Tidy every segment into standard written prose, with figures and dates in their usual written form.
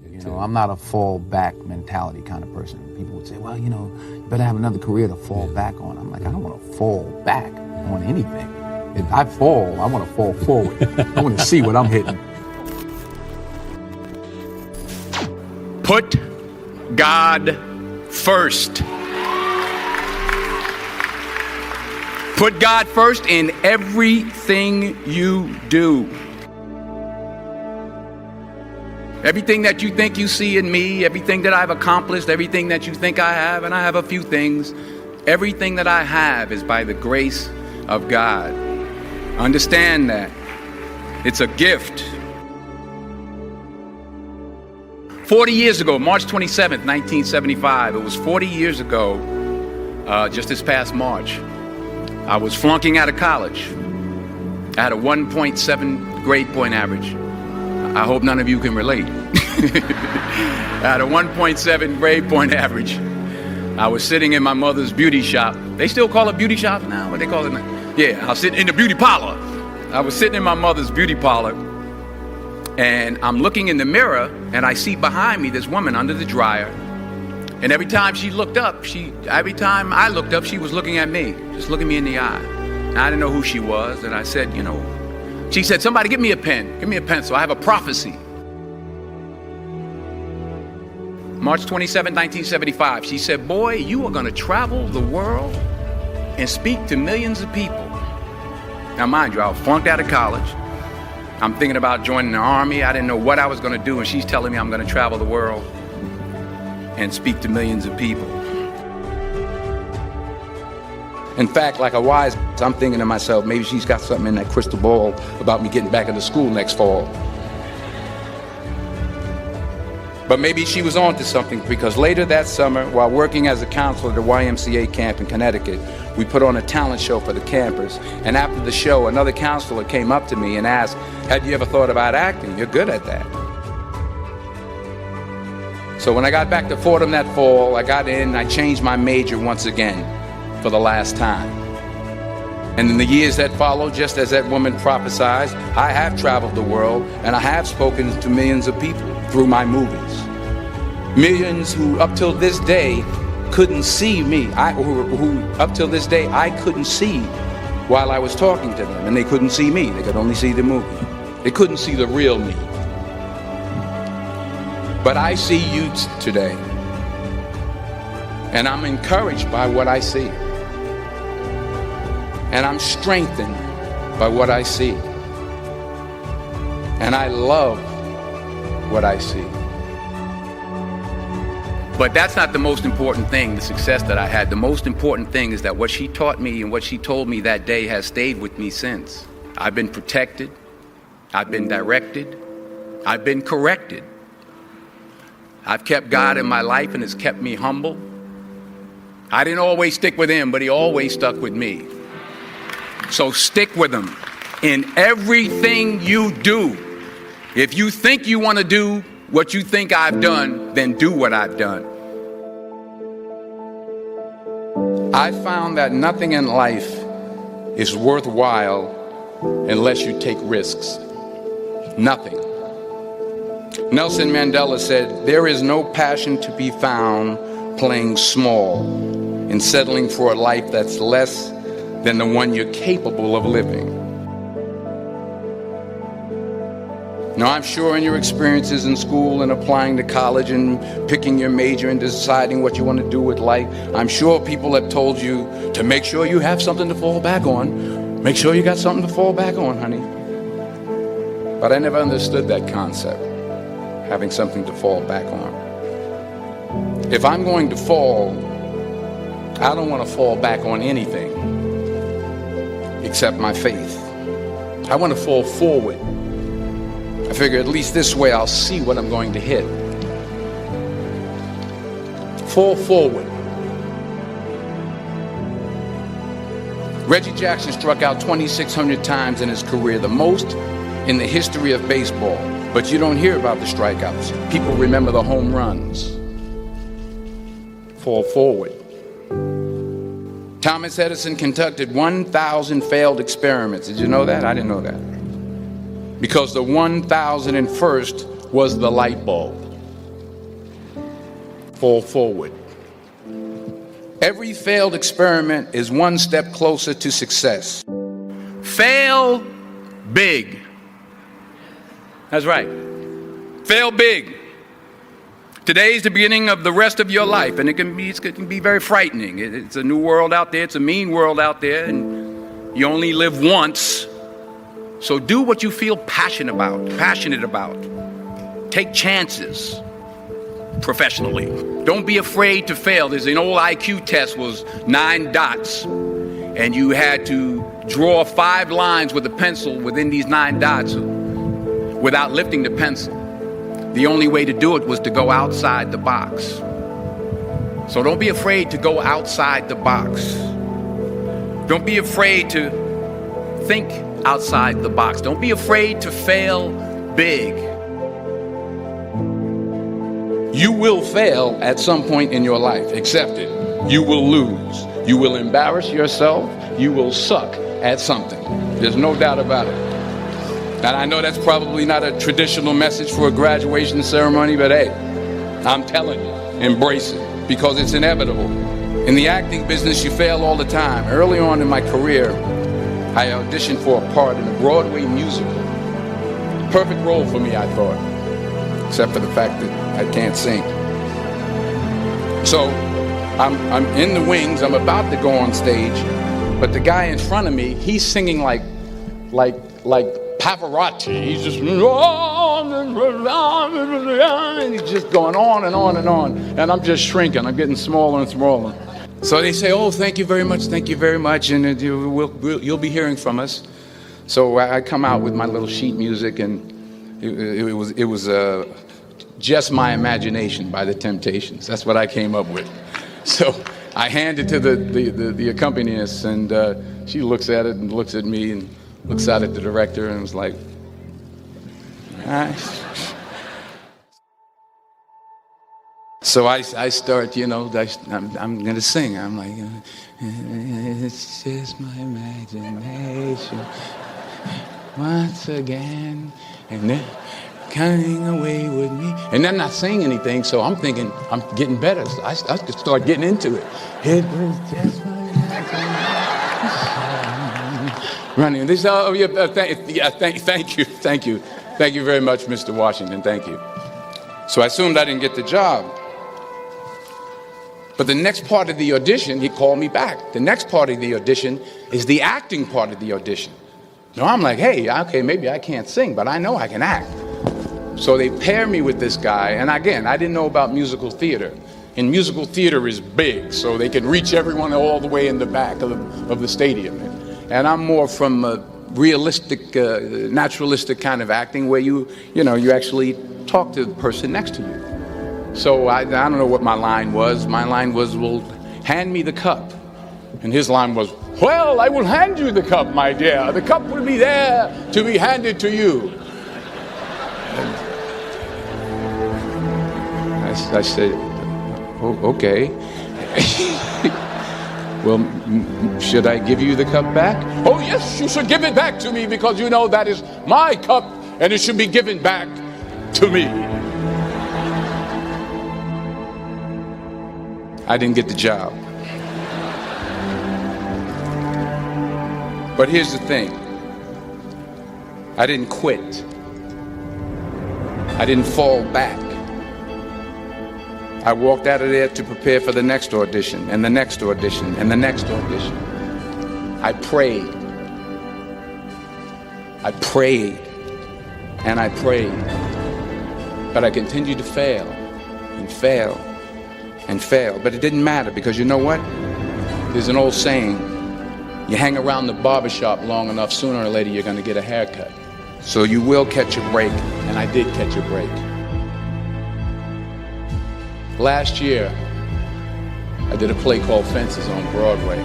You know, I'm not a fall back mentality kind of person. People would say, well, you know, you better have another career to fall back on. I'm like, I don't want to fall back on anything. If I fall, I want to fall forward. I want to see what I'm hitting. Put God first. Put God first in everything you do. Everything that you think you see in me, everything that I've accomplished, everything that you think I have, and I have a few things, everything that I have is by the grace of God. Understand that. It's a gift. 40 years ago, March 27th, 1975, it was 40 years ago, just this past March, I was flunking out of college. I had a 1.7 grade point average. I hope none of you can relate. I had a 1.7 grade point average. I was sitting in my mother's beauty shop. They still call it beauty shop now? What they call it now? Yeah, I was sitting in the beauty parlor. I was sitting in my mother's beauty parlor, and I'm looking in the mirror, and I see behind me this woman under the dryer. And every time she looked up, every time I looked up, she was looking at me, just looking me in the eye. And I didn't know who she was, and I said, you know, she said, somebody give me a pen, give me a pencil, I have a prophecy. March 27, 1975, she said, boy, you are gonna travel the world and speak to millions of people. Now mind you, I was flunked out of college. I'm thinking about joining the army. I didn't know what I was gonna do, and she's telling me I'm gonna travel the world and speak to millions of people. In fact, like a wise, I'm thinking to myself, maybe she's got something in that crystal ball about me getting back into school next fall. But maybe she was on to something, because later that summer, while working as a counselor at the YMCA camp in Connecticut, we put on a talent show for the campers. And after the show, another counselor came up to me and asked, had you ever thought about acting? You're good at that. So when I got back to Fordham that fall, I got in and I changed my major once again for the last time. And in the years that followed, just as that woman prophesied, I have traveled the world and I have spoken to millions of people through my movies. Millions who up till this day couldn't see me, who up till this day I couldn't see while I was talking to them, and they couldn't see me, they could only see the movie. They couldn't see the real me. But I see you today, and I'm encouraged by what I see. And I'm strengthened by what I see. And I love what I see. But that's not the most important thing, the success that I had. The most important thing is that what she taught me and what she told me that day has stayed with me since. I've been protected. I've been directed. I've been corrected. I've kept God in my life, and it's kept me humble. I didn't always stick with him, but he always stuck with me. So stick with him in everything you do. If you think you want to do what you think I've done, then do what I've done. I found that nothing in life is worthwhile unless you take risks. Nothing. Nelson Mandela said, there is no passion to be found playing small and settling for a life that's less than the one you're capable of living. Now, I'm sure in your experiences in school and applying to college and picking your major and deciding what you want to do with life, I'm sure people have told you to make sure you have something to fall back on. Make sure you got something to fall back on, honey. But I never understood that concept, having something to fall back on. If I'm going to fall, I don't want to fall back on anything except my faith. I want to fall forward. I figure at least this way I'll see what I'm going to hit. Fall forward. Reggie Jackson struck out 2,600 times in his career, the most in the history of baseball. But you don't hear about the strikeouts. People remember the home runs. Fall forward. Thomas Edison conducted 1,000 failed experiments. Did you know that? I didn't know that. Because the 1,001st was the light bulb. fall forward. Every failed experiment is one step closer to success. Fail big. That's right. Fail big. Today is the beginning of the rest of your life, and it can be very frightening. It's a new world out there. It's a mean world out there, and you only live once. So do what you feel passionate about. Take chances professionally. Don't be afraid to fail. There's an old IQ test, was 9 dots, and you had to draw 5 lines with a pencil within these 9 dots without lifting the pencil. The only way to do it was to go outside the box. So don't be afraid to go outside the box. Don't be afraid to think outside the box. Don't be afraid to fail big. You will fail at some point in your life. Accept it. You will lose. You will embarrass yourself. You will suck at something. There's no doubt about it. And I know that's probably not a traditional message for a graduation ceremony, but hey, I'm telling you, embrace it, because it's inevitable. In the acting business, you fail all the time. Early on in my career, I auditioned for a part in a Broadway musical. Perfect role for me, I thought, except for the fact that I can't sing. So I'm in the wings, I'm about to go on stage, but the guy in front of me, he's singing like Pavarotti. He's just, and he's just going on and on and on. And I'm just shrinking. I'm getting smaller and smaller. So they say, oh, thank you very much, and you'll be hearing from us. So I come out with my little sheet music, and it was Just My Imagination by the Temptations. That's what I came up with. So I hand it to the accompanist, and she looks at it and looks at me and looks out at the director and was like, nice. So I start, I'm going to sing. I'm like, it's just my imagination once again, and then coming away with me. And I'm not saying anything, so I'm thinking I'm getting better. So I just start getting into it. It was just my imagination. Running. This, thank you. Thank you very much, Mr. Washington. Thank you. So I assumed I didn't get the job. But the next part of the audition, he called me back. The next part of the audition is the acting part of the audition. So I'm like, hey, okay, maybe I can't sing, but I know I can act. So they pair me with this guy, and again, I didn't know about musical theater. And musical theater is big, so they can reach everyone all the way in the back of the stadium. And I'm more from a realistic, naturalistic kind of acting where you actually talk to the person next to you. So I don't know what my line was. My line was, well, hand me the cup. And his line was, well, I will hand you the cup, my dear. The cup will be there to be handed to you. And I said, oh, okay. Well, should I give you the cup back? Oh, yes, you should give it back to me, because you know that is my cup and it should be given back to me. I didn't get the job. But here's the thing. I didn't quit. I didn't fall back. I walked out of there to prepare for the next audition, and the next audition, and the next audition. I prayed. I prayed. And I prayed. But I continued to fail and fail and fail. But it didn't matter, because you know what? There's an old saying, you hang around the barbershop long enough, sooner or later you're going to get a haircut. So you will catch a break, and I did catch a break. Last year, I did a play called Fences on Broadway.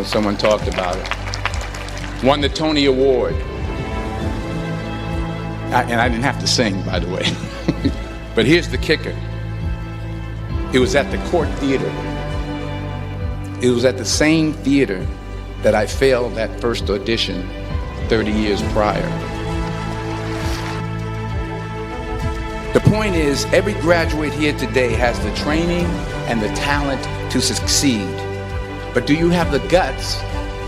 Someone talked about it. Won the Tony Award. And I didn't have to sing, by the way. But here's the kicker. It was at the Court Theater. It was at the same theater that I failed that first audition 30 years prior. The point is, every graduate here today has the training and the talent to succeed. But do you have the guts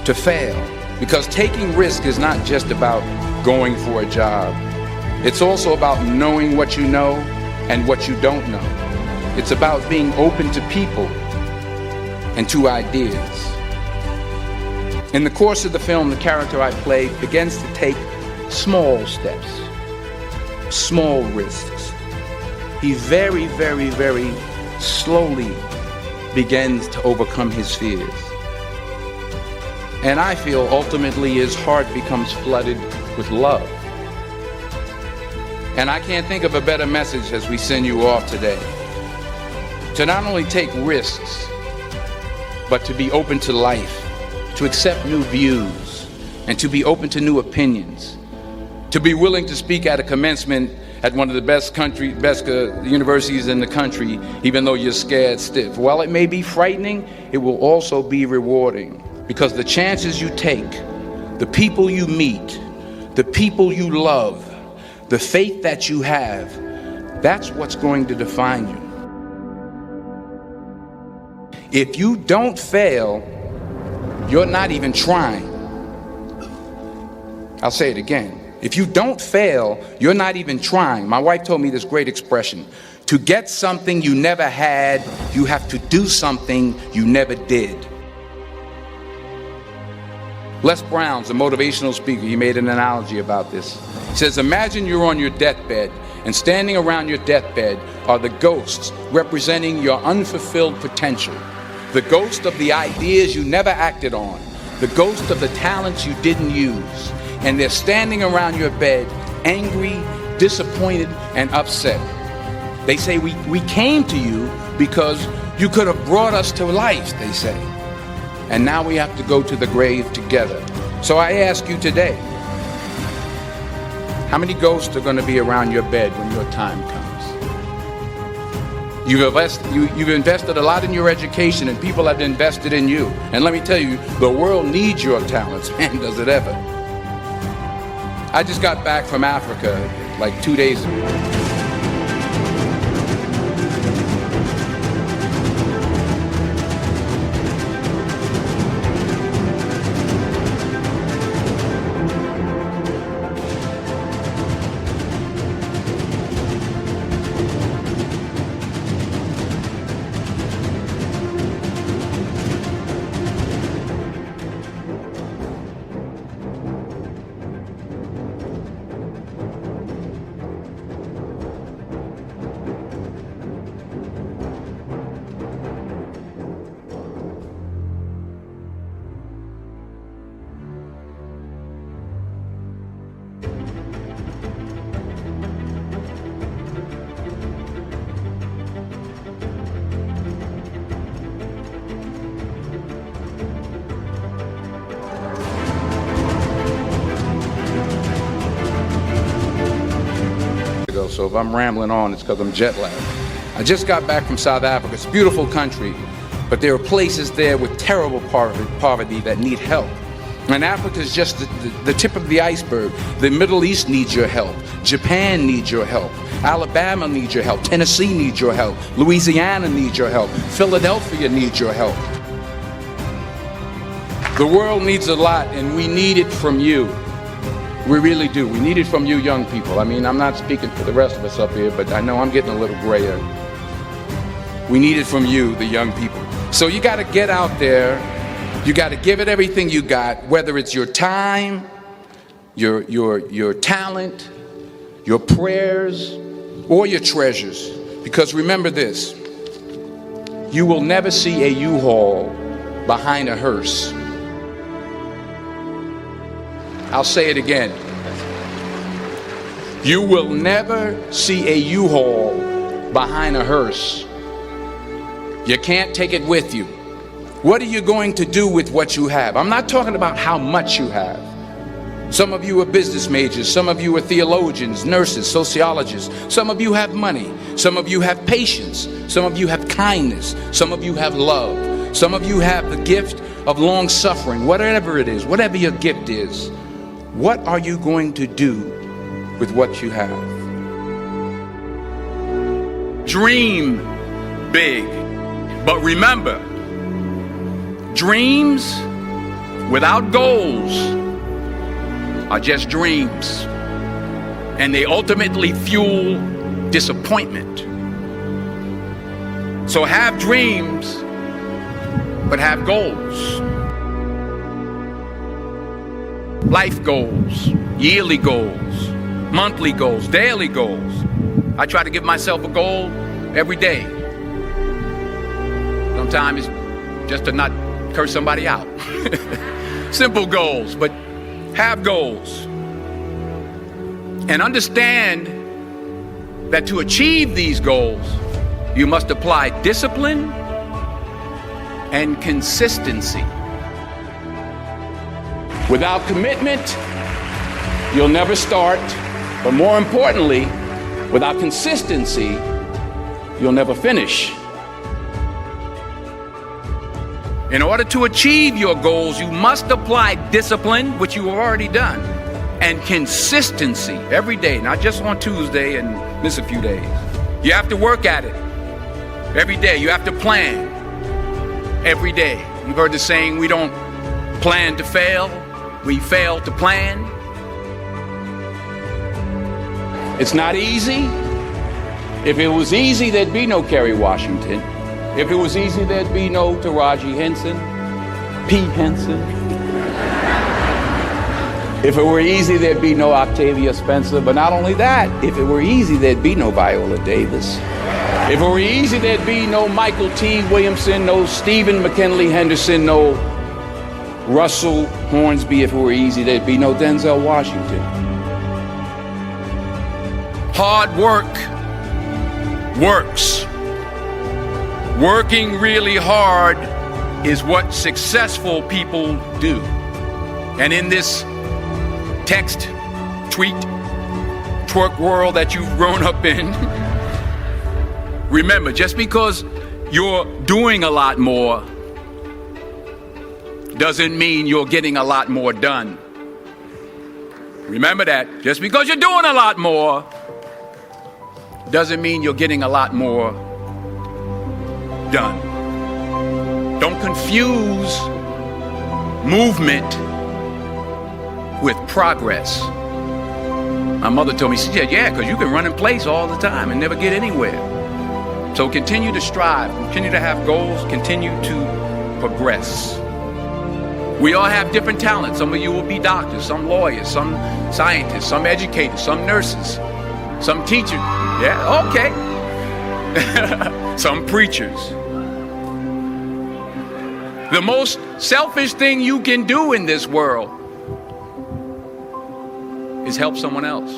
to fail? Because taking risk is not just about going for a job. It's also about knowing what you know and what you don't know. It's about being open to people and to ideas. In the course of the film, the character I play begins to take small steps, small risks. He very, very, very slowly begins to overcome his fears. And I feel ultimately his heart becomes flooded with love. And I can't think of a better message as we send you off today. To not only take risks, but to be open to life, to accept new views, and to be open to new opinions. To be willing to speak at a commencement at one of the best universities in the country, even though you're scared stiff. While it may be frightening, it will also be rewarding. Because the chances you take, the people you meet, the people you love, the faith that you have, that's what's going to define you. If you don't fail, you're not even trying. I'll say it again. If you don't fail, you're not even trying. My wife told me this great expression. To get something you never had, you have to do something you never did. Les Brown's a motivational speaker. He made an analogy about this. He says, imagine you're on your deathbed, and standing around your deathbed are the ghosts representing your unfulfilled potential. The ghost of the ideas you never acted on. The ghost of the talents you didn't use. And they're standing around your bed, angry, disappointed, and upset. They say, we came to you because you could have brought us to life, they say. And now we have to go to the grave together. So I ask you today, how many ghosts are going to be around your bed when your time comes? You've invested a lot in your education, and people have invested in you. And let me tell you, the world needs your talents, man, does it ever. I just got back from Africa like 2 days ago. So if I'm rambling on, it's because I'm jet lagged. I just got back from South Africa. It's a beautiful country, but there are places there with terrible poverty that need help. And Africa is just the tip of the iceberg. The Middle East needs your help. Japan needs your help. Alabama needs your help. Tennessee needs your help. Louisiana needs your help. Philadelphia needs your help. The world needs a lot, and we need it from you. We really do. We need it from you young people. I mean, I'm not speaking for the rest of us up here, but I know I'm getting a little grayer. We need it from you, the young people. So you got to get out there. You got to give it everything you got, whether it's your time, your talent, your prayers, or your treasures. Because remember this, you will never see a U-Haul behind a hearse. I'll say it again. You will never see a U-Haul behind a hearse. You can't take it with you. What are you going to do with what you have? I'm not talking about how much you have. Some of you are business majors. Some of you are theologians, nurses, sociologists. Some of you have money. Some of you have patience. Some of you have kindness. Some of you have love. Some of you have the gift of long suffering. Whatever it is, whatever your gift is, what are you going to do with what you have? Dream big. But remember, dreams without goals are just dreams. And they ultimately fuel disappointment. So have dreams, but have goals. Life goals, yearly goals, monthly goals, daily goals. I try to give myself a goal every day. Sometimes it's just to not curse somebody out. Simple goals, but have goals. And understand that to achieve these goals, you must apply discipline and consistency. Without commitment, you'll never start. But more importantly, without consistency, you'll never finish. In order to achieve your goals, you must apply discipline, which you have already done, and consistency every day, not just on Tuesday and miss a few days. You have to work at it every day. You have to plan every day. You've heard the saying, we don't plan to fail, we fail to plan. It's not easy. If it was easy, there'd be no Kerry Washington. If it was easy, there'd be no Taraji Henson, P. Henson. If it were easy, there'd be no Octavia Spencer. But not only that, if it were easy, there'd be no Viola Davis. If it were easy, there'd be no Michael T. Williamson, no Stephen McKinley Henderson, no Russell Hornsby. If it were easy, there'd be no Denzel Washington. Hard work works. Working really hard is what successful people do. And in this text, tweet, twerk world that you've grown up in, remember, just because you're doing a lot more doesn't mean you're getting a lot more done. Remember that. Just because you're doing a lot more doesn't mean you're getting a lot more done. Don't confuse movement with progress. My mother told me, she said, yeah, because you can run in place all the time and never get anywhere. So continue to strive, continue to have goals, continue to progress. We all have different talents. Some of you will be doctors, some lawyers, some scientists, some educators, some nurses, some teachers. Yeah, okay. Some preachers. The most selfish thing you can do in this world is help someone else.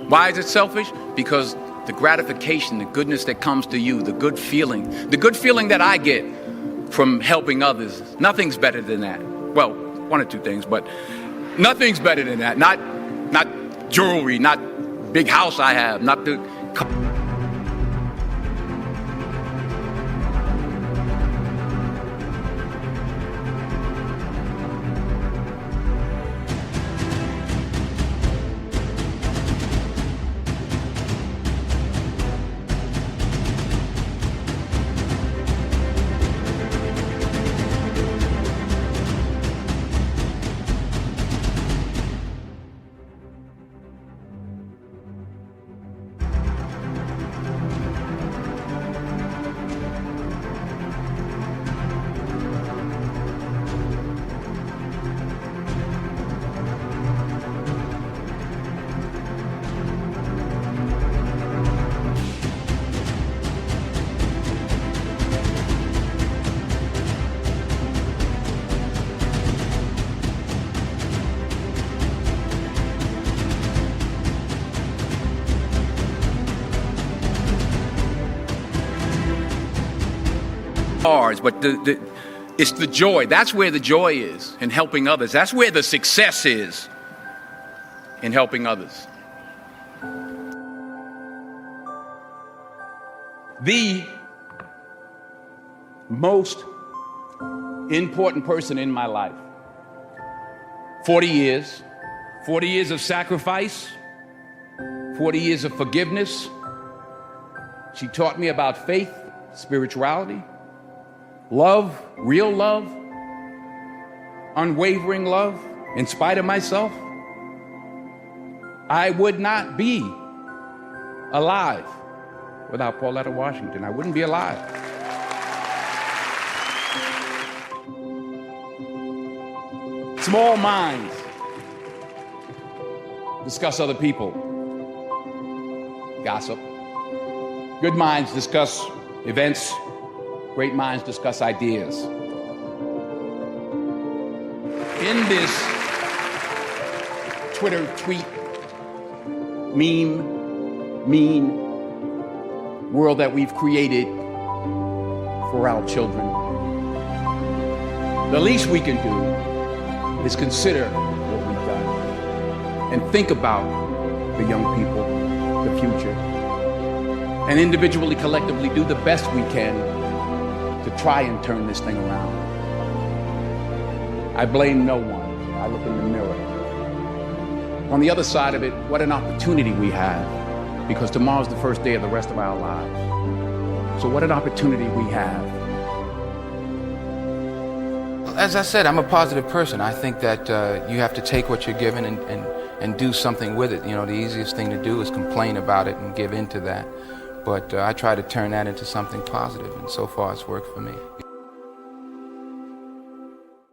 Why is it selfish? Because the gratification, the goodness that comes to you, the good feeling that I get from helping others, nothing's better than that. Well, one or two things, but nothing's better than that. Not jewelry, not big house I have, not the but it's the joy. That's where the joy is, in helping others. That's where the success is, in helping others. The most important person in my life. 40 years. 40 years of sacrifice. 40 years of forgiveness. She taught me about faith, spirituality, love, real love, unwavering love. In spite of myself, I would not be alive without Pauletta Washington. I wouldn't be alive. Small minds discuss other people, gossip. Good minds discuss events. Great minds discuss ideas. In this Twitter tweet, mean world that we've created for our children, the least we can do is consider what we've done and think about the young people, the future, and individually, collectively do the best we can to try and turn this thing around. I blame no one. I look in the mirror. On the other side of it, what an opportunity we have, because tomorrow's the first day of the rest of our lives. So what an opportunity we have. As I said, I'm a positive person. I think that you have to take what you're given and do something with it. You know, the easiest thing to do is complain about it and give in to that. But I try to turn that into something positive, and so far it's worked for me.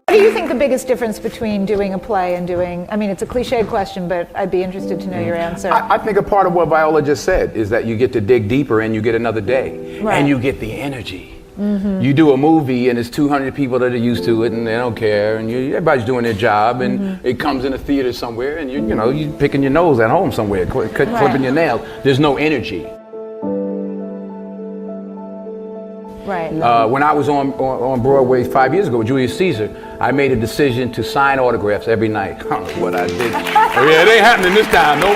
What do you think the biggest difference between doing a play and doing, I mean, it's a cliched question, but I'd be interested to know your answer. I think a part of what Viola just said is that you get to dig deeper and you get another day. Right. And you get the energy. You do a movie and it's 200 people that are used to it and they don't care, and everybody's doing their job, and it comes in a theater somewhere and you're picking your nose at home somewhere, clipping your nails. There's no energy. Right. When I was on Broadway 5 years ago with Julius Caesar, I made a decision to sign autographs every night. I don't know what I did. Yeah, it ain't happening this time. No.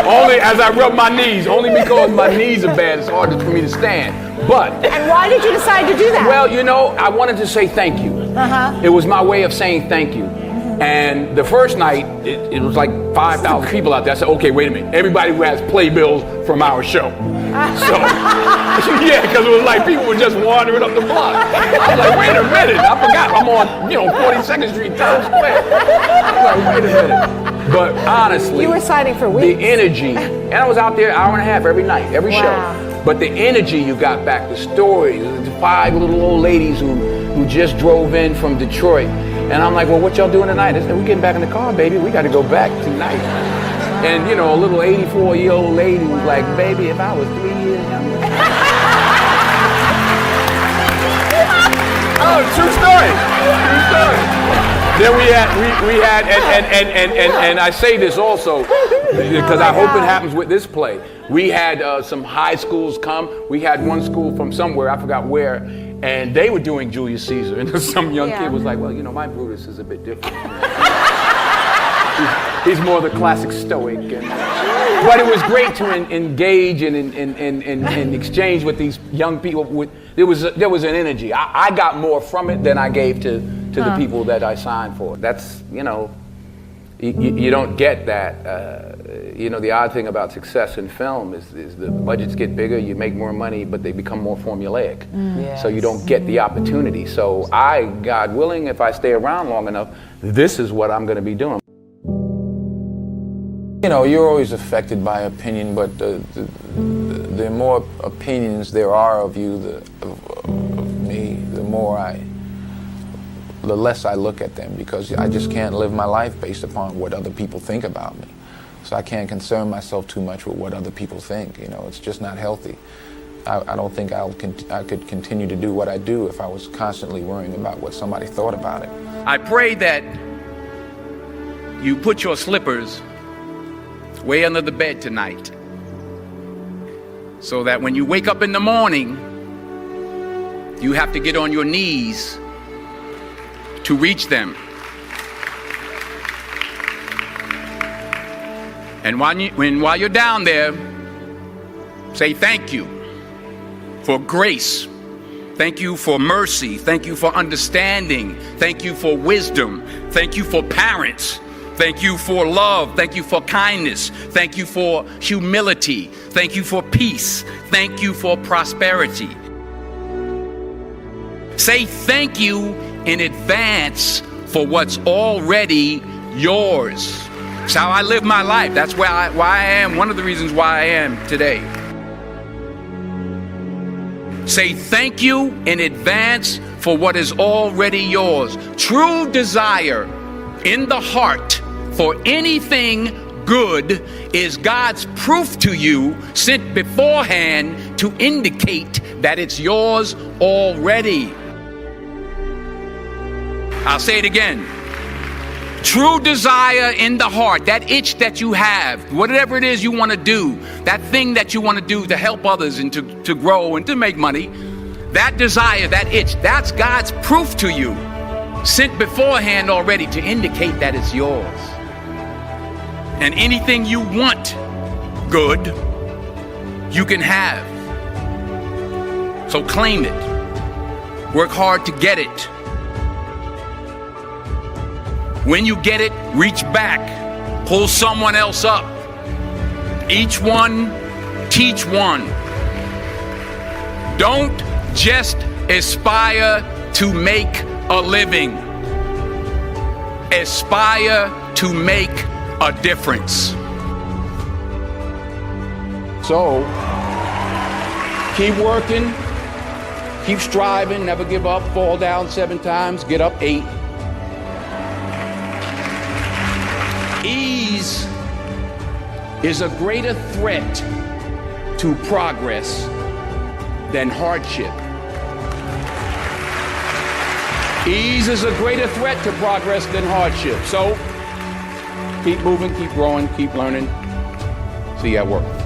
Only as I rub my knees, only because my knees are bad, it's hard for me to stand. But. And why did you decide to do that? Well, I wanted to say thank you. It was my way of saying thank you. And the first night, it was like 5,000 people out there. I said, okay, wait a minute. Everybody who has playbills from our show. So, yeah, because it was like people were just wandering up the block. I was like, wait a minute. I forgot I'm on, 42nd Street, Times Square. I was like, wait a minute. But honestly, you were signing for weeks. The energy, and I was out there an hour and a half every night, every show. But the energy you got back, the stories, the 5 little old ladies who just drove in from Detroit. And I'm like, well, what y'all doing tonight? They said, we're getting back in the car, baby. We got to go back tonight. And, a little 84-year-old lady was like, baby, if I was 3 years younger. Oh, true story. True story. Then we had, and I say this also, because I hope it happens with this play. We had some high schools come. We had one school from somewhere, I forgot where, and they were doing Julius Caesar. And some young kid was like, well, my Brutus is a bit different. He's more the classic stoic. But it was great to engage and exchange with these young people. There was an energy. I got more from it than I gave to the people that I signed for. That's, you don't get that. The odd thing about success in film is the budgets get bigger, you make more money, but they become more formulaic. Yes. So you don't get the opportunity. So God willing, if I stay around long enough, this is what I'm going to be doing. You're always affected by opinion, but the more opinions there are of you, of me, the less I look at them, because I just can't live my life based upon what other people think about me. So I can't concern myself too much with what other people think. It's just not healthy. I don't think I could continue to do what I do if I was constantly worrying about what somebody thought about it. I pray that you put your slippers way under the bed tonight, so that when you wake up in the morning, you have to get on your knees to reach them. And while you're down there, say thank you for grace. Thank you for mercy. Thank you for understanding. Thank you for wisdom. Thank you for parents Thank you for love. Thank you for kindness. Thank you for humility. Thank you for peace. Thank you for prosperity. Say thank you in advance for what's already yours. It's how I live my life. That's why I am, one of the reasons why I am today. Say thank you in advance for what is already yours. True desire in the heart for anything good is God's proof to you, sent beforehand to indicate that it's yours already. I'll say it again. True desire in the heart, that itch that you have, whatever it is you want to do, that thing that you want to do to help others and to grow and to make money, that desire, that itch, that's God's proof to you, sent beforehand already to indicate that it's yours. And anything you want good, you can have. So claim it. Work hard to get it. When you get it, reach back. Pull someone else up. Each one, teach one. Don't just aspire to make a living. Aspire to make a difference. So, keep working, keep striving, never give up, fall down 7 times, get up 8. Ease is a greater threat to progress than hardship. Ease is a greater threat to progress than hardship. So, keep moving, keep growing, keep learning. See you at work.